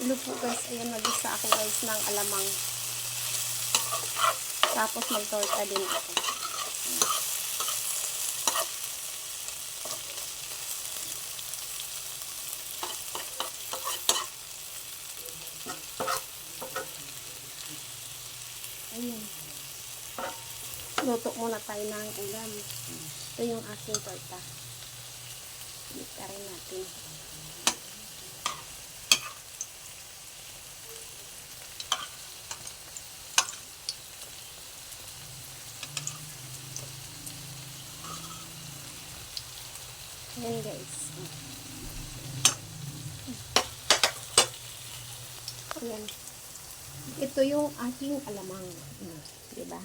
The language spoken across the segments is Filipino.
Hello po guys, ayan mag-isa ako guys ng alamang. Tapos mag-torta din ako. Ayan. Luto muna tayo ng ulam. Ito yung aking torta. Bita rin natin. Ayan guys. Ayan. Ito yung aking alamang. Diba?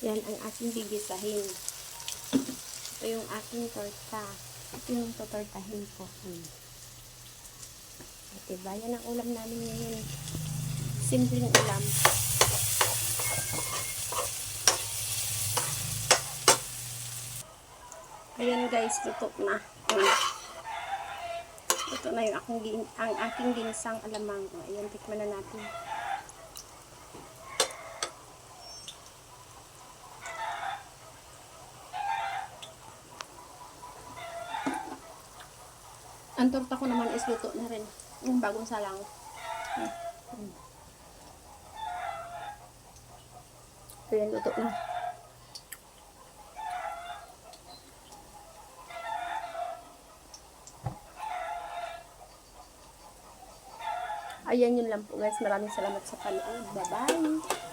Yan ang aking gigisahin. Ito yung aking torta. Ito yung totortahin ko. Diba? Yan ang ulam namin ngayon. Simpleng ulam. Ayan guys, luto na. Ito na yung aking ginisang alamang. Ayan, tikman na natin. Ang torta ko naman is luto na rin. Yung bagong salang. Ayan, luto na. Ayan yun lang po guys. Maraming salamat sa panood. Bye-bye!